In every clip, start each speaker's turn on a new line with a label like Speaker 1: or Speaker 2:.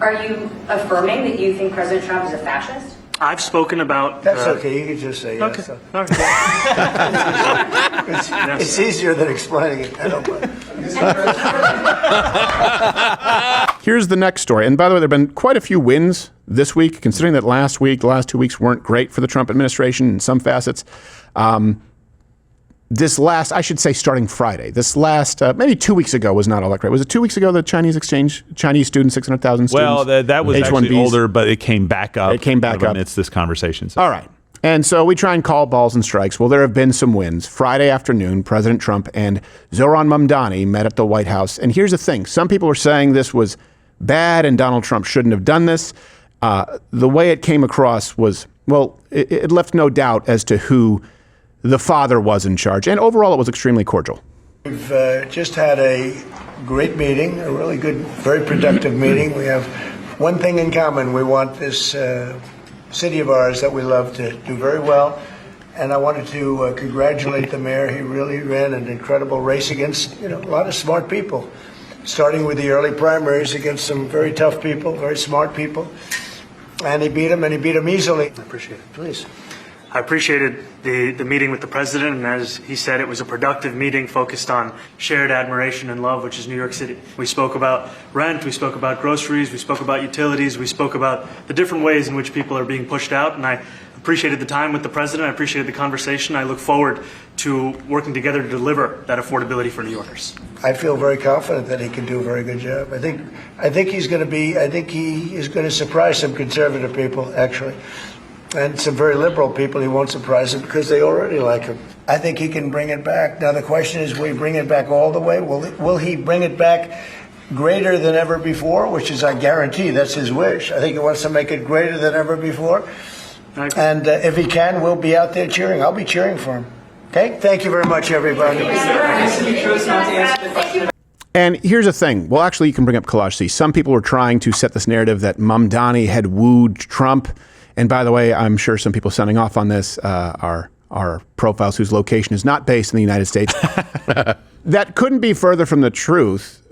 Speaker 1: Are you affirming that you think President Trump is a fascist?
Speaker 2: I've spoken about...
Speaker 3: That's okay. You can just say yes.
Speaker 2: Okay.
Speaker 3: It's easier than explaining it. I don't mind.
Speaker 4: Here's the next story. And by the way, there have been quite a few wins this week, considering that last 2 weeks weren't great for the Trump administration in some facets. I should say starting Friday, maybe 2 weeks ago was not all that great. Was it 2 weeks ago the Chinese students, 600,000 students?
Speaker 5: Well, that was
Speaker 4: H-1Bs.
Speaker 5: actually older, but it came back up.
Speaker 4: It came back up
Speaker 5: amidst this conversation. So.
Speaker 4: All right. And so we try and call balls and strikes. Well, there have been some wins. Friday afternoon, President Trump and Zohran Mamdani met at the White House. And here's the thing. Some people are saying this was bad and Donald Trump shouldn't have done this. The way it came across was, well, it left no doubt as to who the father was in charge. And overall, it was extremely cordial.
Speaker 3: We've just had a great meeting, a really good, very productive meeting. We have one thing in common. We want this city of ours that we love to do very well. And I wanted to congratulate the mayor. He really ran an incredible race against, a lot of smart people, starting with the early primaries against some very tough people, very smart people. And he beat them easily.
Speaker 2: I appreciate it.
Speaker 3: Please.
Speaker 2: I appreciated the meeting with the president, and as he said, it was a productive meeting focused on shared admiration and love, which is New York City. We spoke about rent, we spoke about groceries, we spoke about utilities, we spoke about the different ways in which people are being pushed out, and I appreciated the time with the president. I appreciated the conversation. I look forward to working together to deliver that affordability for New Yorkers.
Speaker 3: I feel very confident that he can do a very good job. I think he is going to surprise some conservative people, actually. And some very liberal people. He won't surprise them because they already like him. I think he can bring it back. Now the question is, will he bring it back all the way? Will he bring it back greater than ever before? Which is, I guarantee, that's his wish. I think he wants to make it greater than ever before. And if he can, we'll be out there cheering. I'll be cheering for him. Okay? Thank you very much, everybody.
Speaker 4: And here's the thing. Well, actually, you can bring up Collage C. Some people were trying to set this narrative that Mamdani had wooed Trump. And by the way, I'm sure some people sounding off on this are profiles whose location is not based in the United States. That couldn't be further from the truth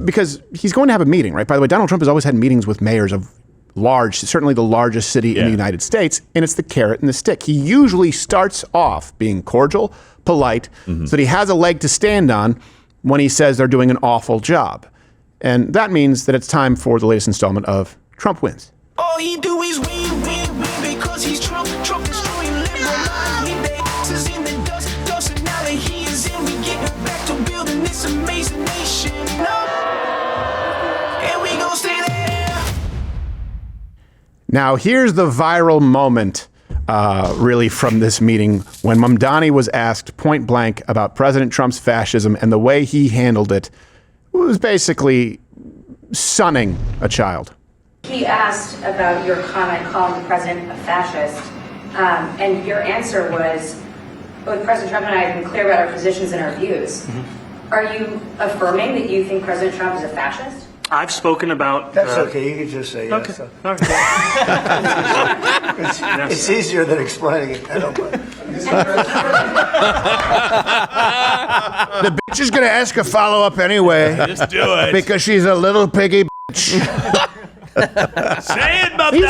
Speaker 4: because he's going to have a meeting, right? By the way, Donald Trump has always had meetings with mayors of certainly the largest city in the United States, and it's the carrot and the stick. He usually starts off being cordial, polite, so that he has a leg to stand on when he says they're doing an awful job. And that means that it's time for the latest installment of Trump Wins.
Speaker 6: All he do is win, win, win because he's Trump. Trump destroying liberal minds. Leave their asses in the dust, and now that he is in, we getting back to building this amazing nation. And we gon' stay there.
Speaker 4: Now, here's the viral moment, really, from this meeting when Mamdani was asked point blank about President Trump's fascism, and the way he handled it was basically sunning a child.
Speaker 1: He asked about your comment calling the president a fascist, and your answer was, both President Trump and I have been clear about our positions and our views. Are you affirming that you think President Trump is a fascist?
Speaker 2: I've spoken about...
Speaker 3: That's okay. You can just say yes.
Speaker 2: Okay.
Speaker 3: It's easier than explaining it. I don't mind.
Speaker 4: The bitch is going to ask a follow-up anyway.
Speaker 5: Just do it.
Speaker 4: Because she's a little piggy bitch.
Speaker 5: Say it, Mamdani.
Speaker 4: He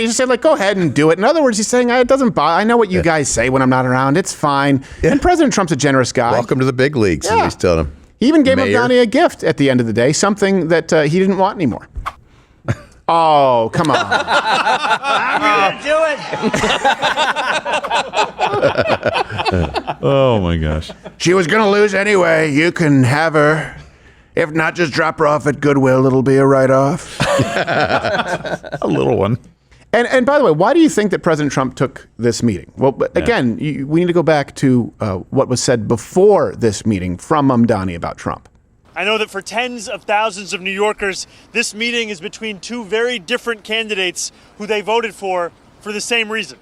Speaker 4: just said, like, go ahead and do it. In other words, he's saying, it doesn't bother. I know what you guys say when I'm not around. It's fine. And President Trump's a generous guy.
Speaker 7: Welcome to the big leagues, as he's telling him.
Speaker 4: He even gave
Speaker 7: Mayor.
Speaker 4: Mamdani a gift at the end of the day, something that he didn't want anymore. Oh, come on.
Speaker 3: I'm going to do it.
Speaker 5: Oh, my gosh.
Speaker 4: She was going to lose anyway. You can have her. If not, just drop her off at Goodwill. It'll be a write-off.
Speaker 5: A little one.
Speaker 4: And by the way, why do you think that President Trump took this meeting? Well, again, we need to go back to what was said before this meeting from Mamdani about Trump.
Speaker 8: I know that for tens of thousands of New Yorkers, this meeting is between two very different candidates who they voted for the same reason.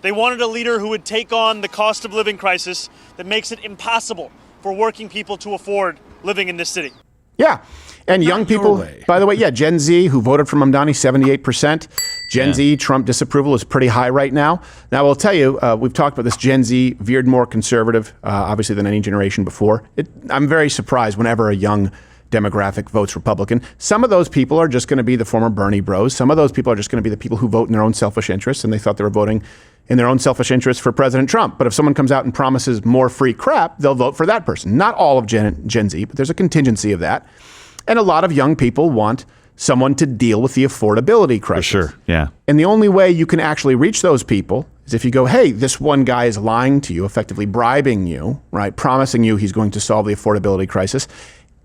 Speaker 8: They wanted a leader who would take on the cost of living crisis that makes it impossible for working people to afford living in this city.
Speaker 4: Yeah. And young people, by the way, Gen Z who voted for Mamdani, 78%. Gen Z Trump disapproval is pretty high right now. Now, I'll tell you, we've talked about this. Gen Z veered more conservative, obviously, than any generation before. I'm very surprised whenever a young demographic votes Republican. Some of those people are just going to be the former Bernie bros. Some of those people are just going to be the people who vote in their own selfish interests, and they thought they were voting in their own selfish interests for President Trump. But if someone comes out and promises more free crap, they'll vote for that person. Not all of Gen Z, but there's a contingency of that. And a lot of young people want someone to deal with the affordability crisis.
Speaker 5: For sure, yeah.
Speaker 4: And the only way you can actually reach those people is if you go, hey, this one guy is lying to you, effectively bribing you, right, promising you he's going to solve the affordability crisis.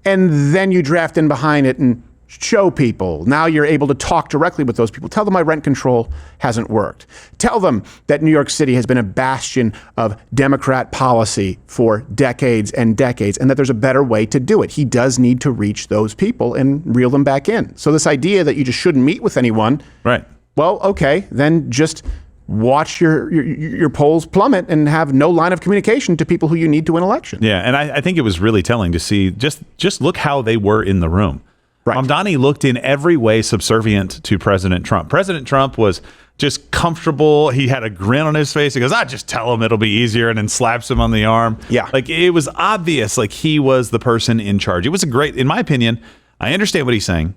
Speaker 4: And then you draft in behind it and show people. Now you're able to talk directly with those people. Tell them why rent control hasn't worked. Tell them that New York City has been a bastion of Democrat policy for decades and decades, and that there's a better way to do it. He does need to reach those people and reel them back in. So this idea that you just shouldn't meet with anyone,
Speaker 5: Right.
Speaker 4: well, okay, then just watch your polls plummet and have no line of communication to people who you need to win elections.
Speaker 5: Yeah, and I think it was really telling to see just look how they were in the room.
Speaker 4: Right.
Speaker 5: Mamdani looked in every way subservient to President Trump. President Trump was just comfortable. He had a grin on his face. He goes, just tell him it'll be easier, and then slaps him on the arm.
Speaker 4: Yeah.
Speaker 5: Like, it was obvious, like, he was the person in charge. It was a great, in my opinion, I understand what he's saying.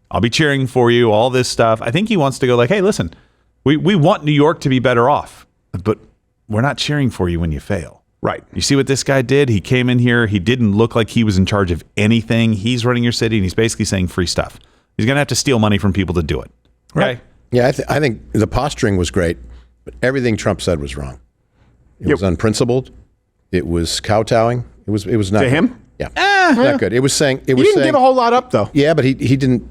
Speaker 5: I'll be cheering for you, all this stuff. I think he wants to go like, hey, listen, we want New York to be better off, but we're not cheering for you when you fail.
Speaker 4: Right.
Speaker 5: You see what this guy did? He came in here. He didn't look like he was in charge of anything. He's running your city, and he's basically saying free stuff. He's going to have to steal money from people to do it. Okay?
Speaker 4: Right.
Speaker 7: Yeah, I think the posturing was great, but everything Trump said was wrong. It was unprincipled. It was kowtowing. It was not
Speaker 4: To
Speaker 7: good.
Speaker 4: him?
Speaker 7: Yeah, not good. It was saying
Speaker 4: He didn't give a whole lot up, though.
Speaker 7: Yeah, but he didn't.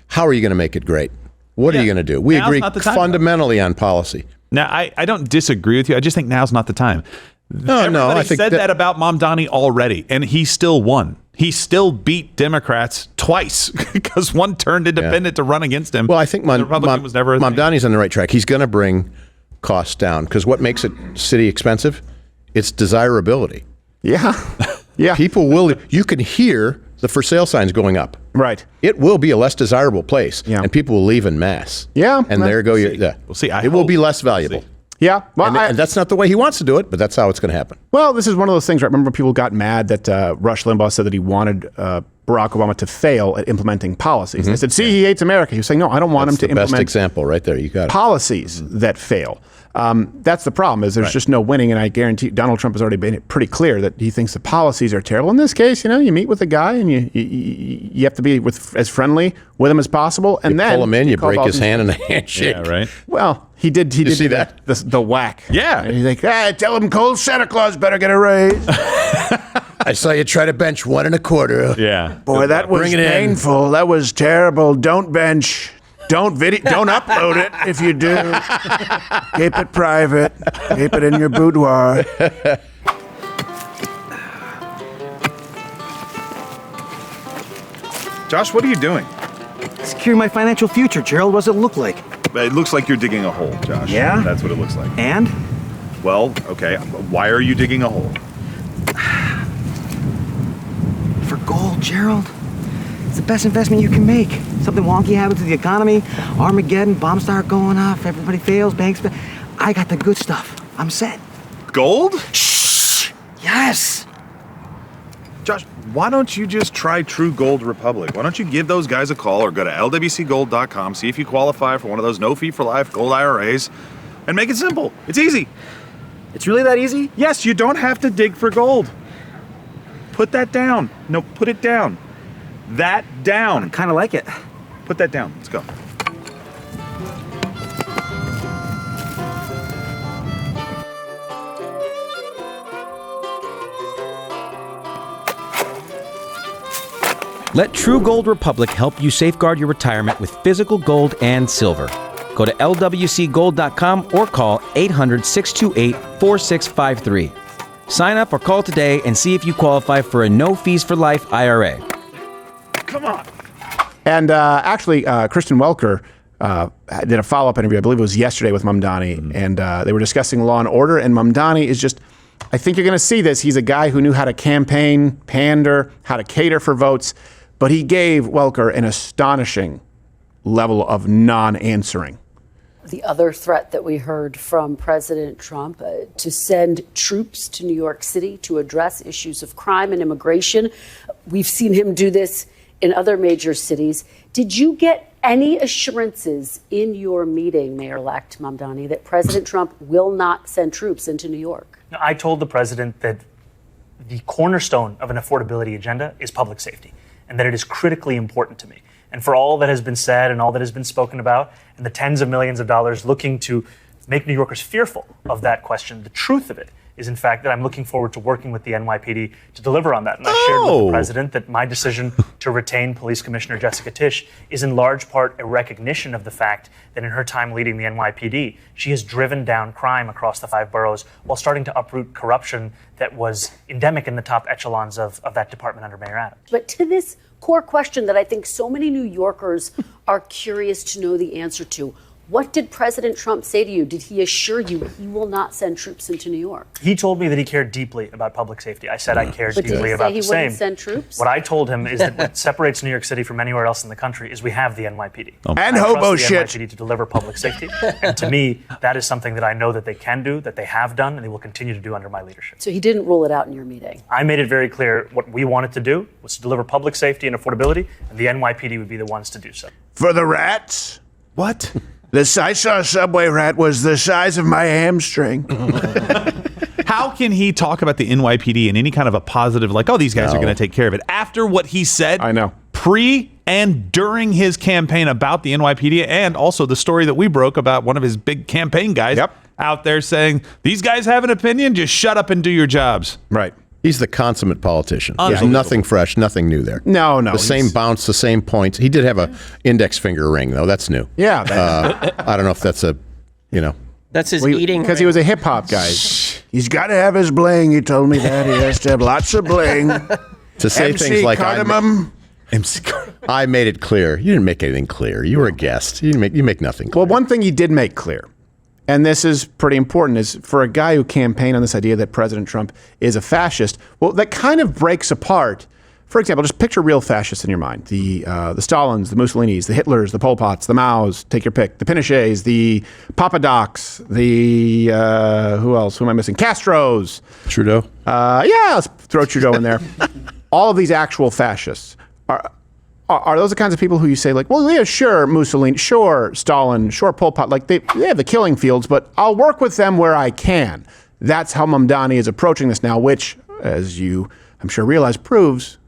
Speaker 7: How are you going to make it great? What are you going to do? We
Speaker 5: Now's
Speaker 7: agree
Speaker 5: not the time,
Speaker 7: fundamentally on policy.
Speaker 5: Now, I don't disagree with you. I just think now's not the time.
Speaker 7: No,
Speaker 5: Everybody
Speaker 7: I think
Speaker 5: said that about Mamdani already, and he still won. He still beat Democrats twice because one turned independent to run against him.
Speaker 7: Well, I think
Speaker 5: The Republican was never a thing.
Speaker 7: Mamdani's on the right track. He's going to bring costs down because what makes a city expensive? It's desirability.
Speaker 4: Yeah. Yeah.
Speaker 7: People will. You can hear the for sale signs going up.
Speaker 4: Right.
Speaker 7: It will be a less desirable place,
Speaker 4: Yeah.
Speaker 7: and people will leave en masse.
Speaker 4: Yeah.
Speaker 7: and there go your. Yeah.
Speaker 5: We'll see. I
Speaker 7: It will
Speaker 5: hope.
Speaker 7: be less
Speaker 5: We'll
Speaker 7: valuable.
Speaker 5: see.
Speaker 4: Yeah. Well,
Speaker 7: And that's not the way he wants to do it, but that's how it's going to happen.
Speaker 4: well, this is one of those things, right? Remember people got mad that Rush Limbaugh said that he wanted Barack Obama to fail at implementing policies. They said, see, he hates America. He was saying, no, I don't want
Speaker 7: Mm-hmm. That's
Speaker 4: him to
Speaker 7: the best
Speaker 4: implement
Speaker 7: example right there. You got it.
Speaker 4: policies that fail. That's the problem, is there's just no winning, and I guarantee Donald Trump has already made it pretty clear that he thinks the policies are terrible. In this case, you meet with a guy, and you have to be as friendly with him as possible, and then
Speaker 7: Pull him in, you
Speaker 4: call
Speaker 7: break his
Speaker 4: Boston-
Speaker 7: hand in a handshake.
Speaker 5: Yeah, right?
Speaker 4: Well, he did. He did
Speaker 7: see
Speaker 4: do
Speaker 7: that?
Speaker 4: the whack.
Speaker 5: Yeah.
Speaker 4: And he's like, tell him cold Santa Claus better get a raise.
Speaker 7: I saw you try to bench 1.25.
Speaker 5: Yeah.
Speaker 4: Boy, that was
Speaker 7: Bring it in.
Speaker 4: painful. That was terrible. Don't bench. Don't upload it if you do. Keep it private. Keep it in your boudoir.
Speaker 9: Josh, what are you doing?
Speaker 10: Securing my financial future, Gerald. What does it look like?
Speaker 9: It looks like you're digging a hole, Josh.
Speaker 10: Yeah?
Speaker 9: That's what it looks like.
Speaker 10: And?
Speaker 9: Well, okay, why are you digging a hole?
Speaker 10: For gold, Gerald. It's the best investment you can make. Something wonky happens to the economy. Armageddon, bombs start going off, everybody fails, banks fail. I got the good stuff. I'm set.
Speaker 9: Gold?
Speaker 10: Yes!
Speaker 9: Josh, why don't you just try True Gold Republic? Why don't you give those guys a call or go to lwcgold.com, see if you qualify for one of those no-fee-for-life gold IRAs, and make it simple. It's easy.
Speaker 10: It's really that easy?
Speaker 9: Yes, you don't have to dig for gold. Put that down. No, put it down. That down.
Speaker 10: Kind of like it.
Speaker 9: Put that down. Let's go.
Speaker 11: Let True Gold Republic help you safeguard your retirement with physical gold and silver. Go to lwcgold.com or call 800-628-4653. Sign up or call today and see if you qualify for a no-fees-for-life IRA.
Speaker 9: Come on.
Speaker 4: And actually, Kristen Welker did a follow-up interview, I believe it was yesterday, with Mamdani, and they were discussing law and order, and Mamdani is just, I think you're going to see this, he's a guy who knew how to campaign, pander, how to cater for votes, but he gave Welker an astonishing level of non-answering.
Speaker 12: The other threat that we heard from President Trump to send troops to New York City to address issues of crime and immigration. We've seen him do this in other major cities. Did you get any assurances in your meeting, Mayor-elect Mamdani, that President Trump will not send troops into New York?
Speaker 2: I told the president that the cornerstone of an affordability agenda is public safety, and that it is critically important to me. And for all that has been said and all that has been spoken about, and the tens of millions of dollars looking to make New Yorkers fearful of that question, the truth of it is, in fact, that I'm looking forward to working with the NYPD to deliver on that. And I shared with the president that my decision to retain Police Commissioner Jessica Tisch is in large part a recognition of the fact that in her time leading the NYPD, she has driven down crime across the 5 boroughs while starting to uproot corruption that was endemic in the top echelons of that department under Mayor Adams.
Speaker 12: But to this core question that I think so many New Yorkers are curious to know the answer to, what did President Trump say to you? Did he assure you he will not send troops into New York?
Speaker 2: He told me that he cared deeply about public safety. I said I cared deeply about the same.
Speaker 12: But did he say he wouldn't send troops?
Speaker 2: What I told him is that what separates New York City from anywhere else in the country is we have the NYPD.
Speaker 3: And
Speaker 2: I
Speaker 3: hobo
Speaker 2: trust the
Speaker 3: shit.
Speaker 2: NYPD to deliver public safety. And to me, that is something that I know that they can do, that they have done, and they will continue to do under my leadership.
Speaker 12: So he didn't rule it out in your meeting? I
Speaker 2: made it very clear what we wanted to do was to deliver public safety and affordability, and the NYPD would be the ones to do so.
Speaker 3: For the rats?
Speaker 5: What?
Speaker 3: I saw a subway rat was the size of my hamstring.
Speaker 5: How can he talk about the NYPD in any kind of a positive, like, oh, these guys are going to take care of it? After what he said,
Speaker 4: I know,
Speaker 5: pre and during his campaign about the NYPD, and also the story that we broke about one of his big campaign guys out there saying, these guys have an opinion, just shut up and do your jobs.
Speaker 4: Right.
Speaker 7: He's the consummate politician. There's nothing fresh, nothing new there.
Speaker 4: No.
Speaker 7: The same bounce, the same points. He did have a index finger ring, though. That's new.
Speaker 4: Yeah.
Speaker 7: I don't know if that's
Speaker 13: That's his eating.
Speaker 4: Because he was a hip hop guy.
Speaker 3: He's got to have his bling. He told me that. He has to have lots of bling.
Speaker 7: To say
Speaker 3: MC
Speaker 7: things like
Speaker 3: Cardamom.
Speaker 7: I made it clear. You didn't make anything clear. You were a guest. You make nothing clear.
Speaker 4: Well, one thing he did make clear, and this is pretty important, is for a guy who campaigned on this idea that President Trump is a fascist, well, that kind of breaks apart. For example, just picture real fascists in your mind. The Stalins, the Mussolinis, the Hitlers, the Pol Pots, the Maos, take your pick, the Pinochets, the Papadocs, the, who else? Who am I missing? Castros.
Speaker 7: Trudeau.
Speaker 4: Yeah, let's throw Trudeau in there. All of these actual fascists. Are those the kinds of people who you say, like, well, yeah, sure, Mussolini, sure, Stalin, sure, Pol Pot, like they have the killing fields, but I'll work with them where I can. That's how Mamdani is approaching this now, which, as you, I'm sure, realize, proves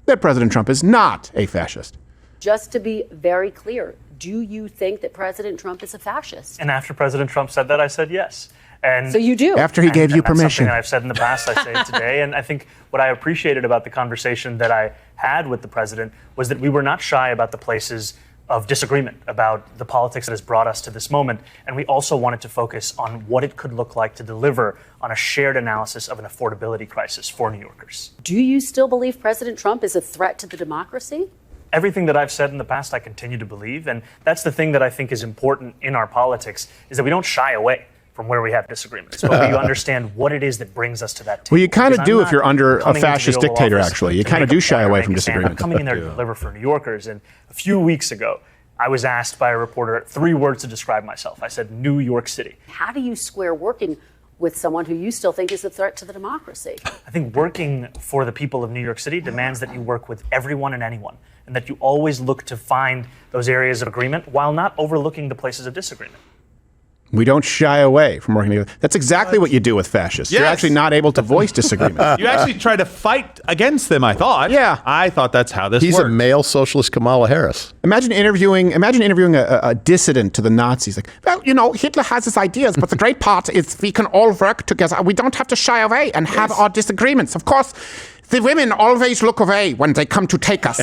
Speaker 4: that President Trump is not a fascist.
Speaker 12: Just to be very clear, do you think that President Trump is a fascist?
Speaker 2: And after President Trump said that, I said yes. And
Speaker 12: so you do.
Speaker 4: After he gave you permission.
Speaker 2: That's something I've said in the past, I say it today. And I think what I appreciated about the conversation that I had with the president was that we were not shy about the places of disagreement, about the politics that has brought us to this moment. And we also wanted to focus on what it could look like to deliver on a shared analysis of an affordability crisis for New Yorkers.
Speaker 12: Do you still believe President Trump is a threat to the democracy?
Speaker 2: Everything that I've said in the past, I continue to believe. And that's the thing that I think is important in our politics, is that we don't shy away from where we have disagreements, but we understand what it is that brings us to that table.
Speaker 4: Well, you kind of do if you're under a
Speaker 2: coming into the
Speaker 4: fascist
Speaker 2: Oval
Speaker 4: dictator,
Speaker 2: Office
Speaker 4: actually. You
Speaker 2: to
Speaker 4: kind of
Speaker 2: make
Speaker 4: do
Speaker 2: a
Speaker 4: shy
Speaker 2: point or
Speaker 4: away
Speaker 2: make
Speaker 4: from
Speaker 2: a stand. I'm
Speaker 4: disagreements.
Speaker 2: coming in there to deliver for New Yorkers. And a few weeks ago, I was asked by a reporter 3 words to describe myself. I said, New York City.
Speaker 12: How do you square working with someone who you still think is a threat to the democracy?
Speaker 2: I think working for the people of New York City demands that you work with everyone and anyone, and that you always look to find those areas of agreement while not overlooking the places of disagreement.
Speaker 4: We don't shy away from working together. That's exactly what you do with fascists.
Speaker 5: Yes.
Speaker 4: You're actually not able to voice disagreement.
Speaker 5: You actually try to fight against them, I thought.
Speaker 4: Yeah.
Speaker 5: I thought that's how this
Speaker 7: He's
Speaker 5: worked.
Speaker 7: a male socialist Kamala Harris.
Speaker 4: Imagine interviewing a dissident to the Nazis. Like, well, you know, Hitler has his ideas, but the great part is we can all work together. We don't have to shy away and have our disagreements. Of course, the women always look away when they come to take us.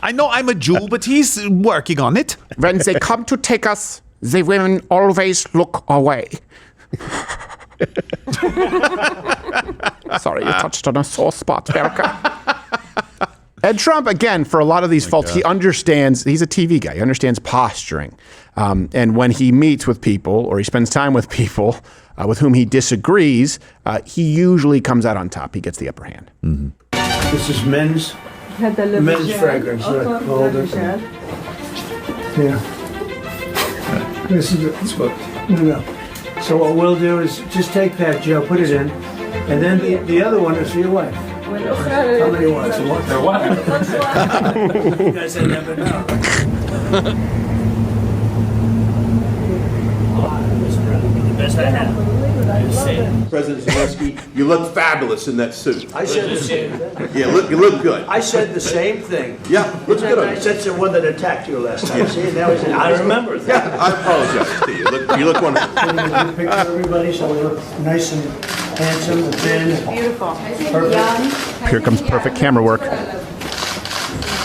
Speaker 5: I know I'm a Jew, but he's working on it.
Speaker 4: When they come to take us, the women always look away. Sorry, you touched on a sore spot, Verica. And Trump, again, for a lot of these folks, he understands, he's a TV guy, he understands posturing. And when he meets with people or he spends time with people with whom he disagrees, he usually comes out on top. He gets the upper hand.
Speaker 5: Mm-hmm.
Speaker 3: This is men's fragrance. Hold it. Yeah. This is no. So what we'll do is just take that, Joe, put it in, and then the other one is for your wife. How many ones? There one. You guys never know. The best I have.
Speaker 14: President Zelensky, you look fabulous in that suit.
Speaker 3: I said the same thing.
Speaker 14: Yeah, you look good.
Speaker 3: I said the same thing.
Speaker 14: Yeah, looks good on
Speaker 3: I
Speaker 14: you.
Speaker 3: said the one that attacked you last time. See, that was it. I remember that.
Speaker 14: I apologize to you. You look wonderful.
Speaker 3: Picture everybody, so we look nice and handsome and thin.
Speaker 1: Beautiful.
Speaker 3: Perfect.
Speaker 4: Here comes perfect camera work.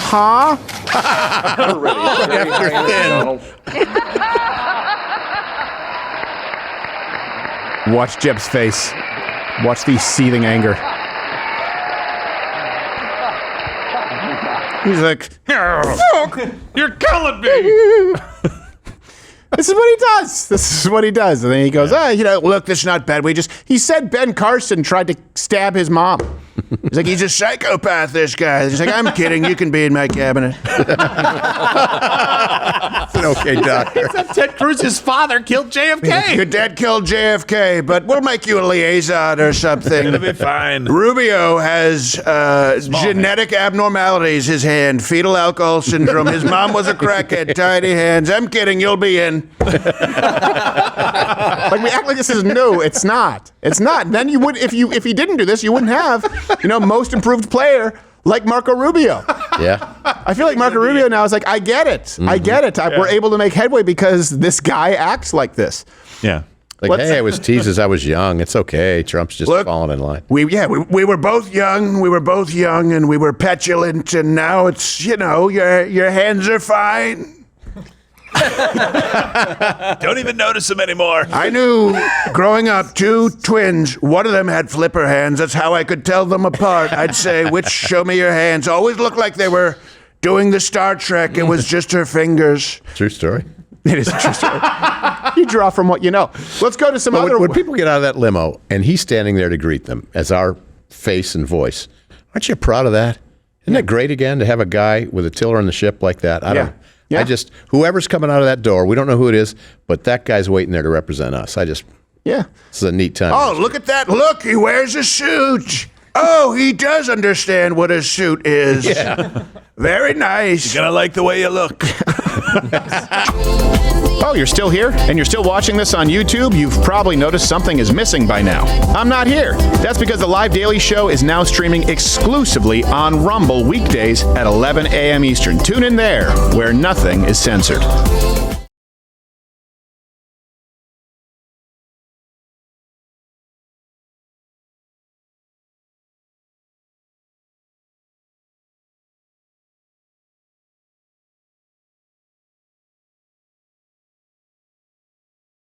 Speaker 4: Huh? Watch Jeb's face. Watch the seething anger. He's like,
Speaker 5: You're killing me.
Speaker 4: this is what he does. This is what he does. And then he goes, look, this is not bad. He said Ben Carson tried to stab his mom. He's like, he's a psychopath, this guy. He's like, I'm kidding. You can be in my cabinet.
Speaker 7: It's an okay doctor.
Speaker 5: Ted Cruz's father killed JFK.
Speaker 4: Your dad killed JFK, but we'll make you a liaison or something.
Speaker 5: It'll be fine.
Speaker 4: Rubio has genetic abnormalities, his hand, fetal alcohol syndrome. His mom was a crackhead, tiny hands. I'm kidding, you'll be in. Like, we act like this is new. It's not. It's not. Then you would, if he didn't do this, you wouldn't have, most improved player like Marco Rubio.
Speaker 7: Yeah.
Speaker 4: I feel like Marco Rubio now is like, I get it. Mm-hmm. I get it. We're able to make headway because this guy acts like this.
Speaker 5: Yeah.
Speaker 7: Like, hey, I was teased as I was young. It's okay. Trump's just falling in line.
Speaker 4: We were both young. We were both young, and we were petulant, and now it's, your hands are fine.
Speaker 5: Don't even notice them anymore.
Speaker 4: I knew growing up 2 twins. One of them had flipper hands. That's how I could tell them apart. I'd say, show me your hands. Always looked like they were doing the Star Trek. It was just her fingers.
Speaker 7: True story.
Speaker 4: It is a true story. You draw from what you know. Let's go to some other.
Speaker 7: When people get out of that limo and he's standing there to greet them as our face and voice, aren't you proud of that? Isn't that great again to have a guy with a tiller on the ship like that? I just, whoever's coming out of that door, we don't know who it is, but that guy's waiting there to represent us. This is a neat time.
Speaker 4: Oh, look at that. Look, he wears a suit. Oh, he does understand what a suit is. Yeah. Very nice.
Speaker 5: You're going to like the way you look.
Speaker 4: Oh, you're still here? And you're still watching this on YouTube? You've probably noticed something is missing by now. I'm not here. That's because the Live Daily Show is now streaming exclusively on Rumble weekdays at 11 a.m. Eastern. Tune in there, where nothing is censored.